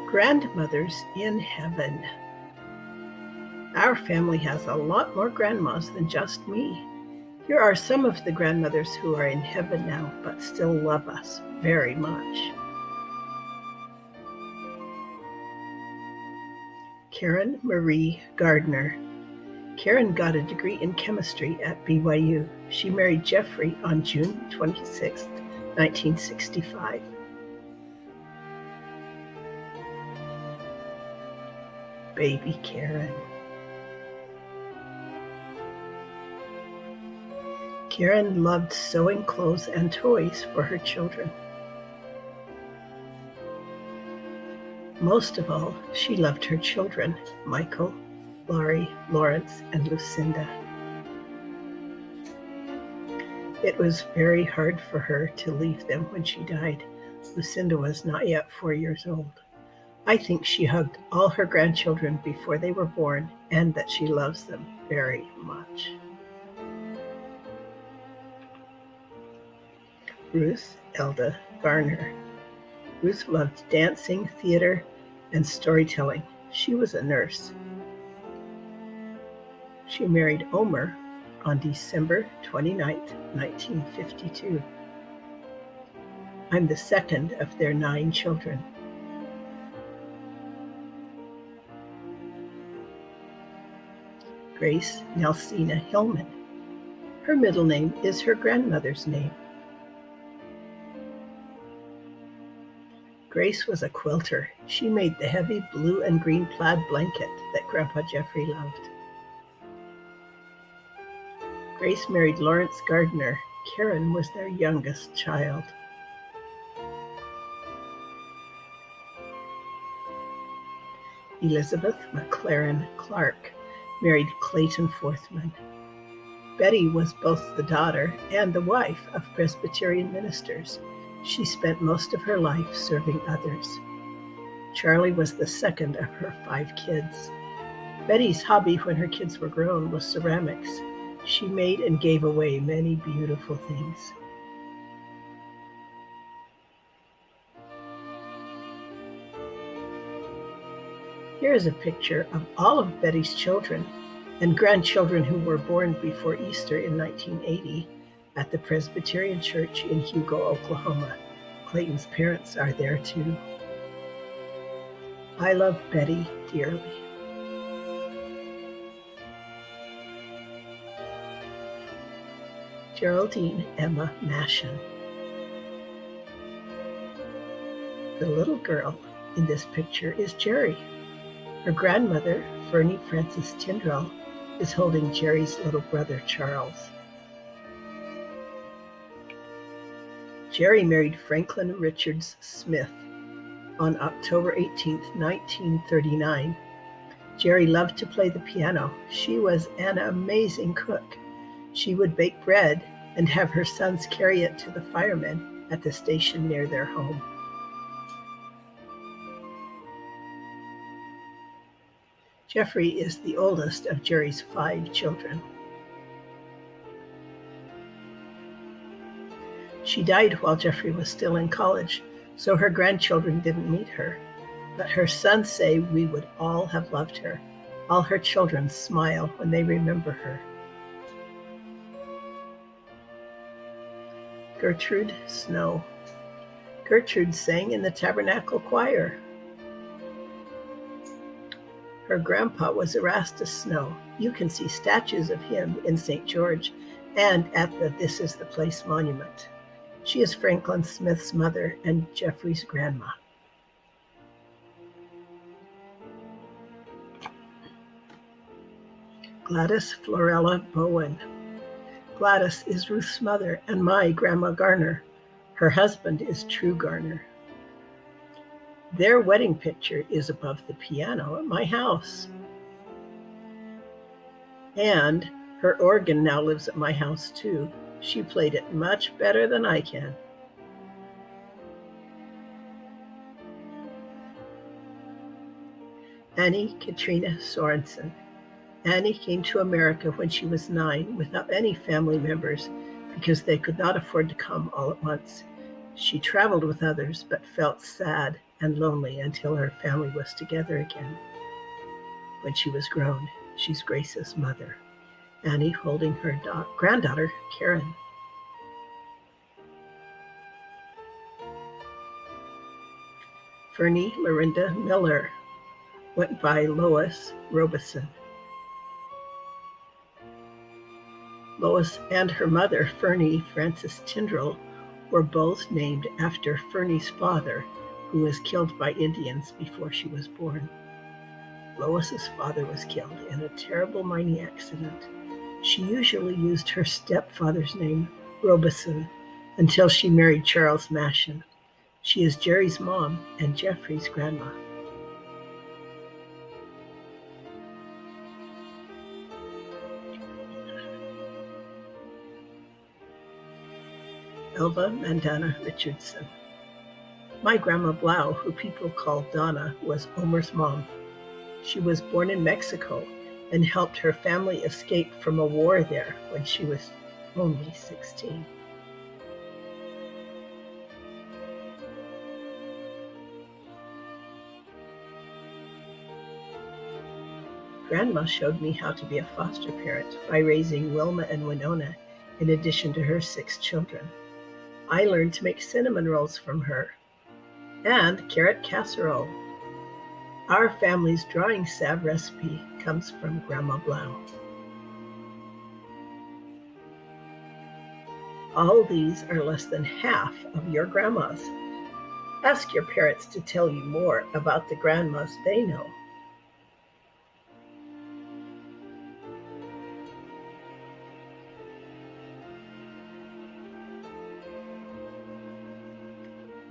Grandmothers in Heaven. Our family has a lot more grandmas than just me. Here are some of the grandmothers who are in heaven now but still love us very much. Karen Marie Gardner. Karen got a degree in chemistry at BYU. She married Jeffrey on June 26, 1965. Baby Karen. Karen loved sewing clothes and toys for her children. Most of all, she loved her children, Michael, Laurie, Lawrence, and Lucinda. It was very hard for her to leave them when she died. Lucinda was not yet 4 years old. I think she hugged all her grandchildren before they were born and that she loves them very much. Ruth Elda Garner. Ruth loved dancing, theater, and storytelling. She was a nurse. She married Omer on December 29, 1952. I'm the second of their 9 children. Grace Nelsina Hillman. Her middle name is her grandmother's name. Grace was a quilter. She made the heavy blue and green plaid blanket that Grandpa Jeffrey loved. Grace married Lawrence Gardner. Karen was their youngest child. Elizabeth McLaren Clark married Clayton Forthman. Betty was both the daughter and the wife of Presbyterian ministers. She spent most of her life serving others. Charlie was the second of her 5 kids. Betty's hobby when her kids were grown was ceramics. She made and gave away many beautiful things. Here is a picture of all of Betty's children and grandchildren who were born before Easter in 1980 at the Presbyterian Church in Hugo, Oklahoma. Clayton's parents are there too. I love Betty dearly. Geraldine Emma Mashin. The little girl in this picture is Jerry. Her grandmother, Fernie Frances Tyndall, is holding Jerry's little brother, Charles. Jerry married Franklin Richards Smith on October 18, 1939. Jerry loved to play the piano. She was an amazing cook. She would bake bread and have her sons carry it to the firemen at the station near their home. Jeffrey is the oldest of Jerry's 5 children. She died while Jeffrey was still in college, so her grandchildren didn't meet her. But her sons say we would all have loved her. All her children smile when they remember her. Gertrude Snow. Gertrude sang in the Tabernacle Choir. Her grandpa was Erastus Snow. You can see statues of him in St. George and at the This Is the Place monument. She is Franklin Smith's mother and Jeffrey's grandma. Gladys Florella Bowen. Gladys is Ruth's mother and my Grandma Garner. Her husband is True Garner. Their wedding picture is above the piano at my house. And her organ now lives at my house too. She played it much better than I can. Annie Katrina Sorensen. Annie came to America when she was 9 without any family members because they could not afford to come all at once. She traveled with others but felt sad and lonely until her family was together again. When she was grown, she's Grace's mother, Annie holding her granddaughter, Karen. Fernie Lorinda Miller went by Lois Robeson. Lois and her mother, Fernie Frances Tyndall, were both named after Fernie's father, who was killed by Indians before she was born. Lois's father was killed in a terrible mining accident. She usually used her stepfather's name, Robeson, until she married Charles Mashin. She is Jerry's mom and Jeffrey's grandma. Elva Mandana Richardson. My grandma Blau, who people call Donna, was Omer's mom. She was born in Mexico and helped her family escape from a war there when she was only 16. Grandma showed me how to be a foster parent by raising Wilma and Winona in addition to her 6 children. I learned to make cinnamon rolls from her and carrot casserole. Our family's drawing salve recipe comes from Grandma Blau. All these are less than half of your grandmas. Ask your parents to tell you more about the grandmas they know.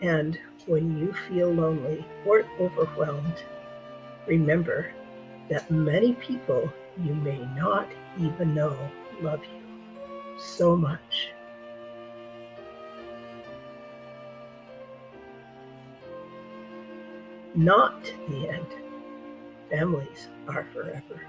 And when you feel lonely or overwhelmed, remember that many people you may not even know love you so much. Not the end. Families are forever.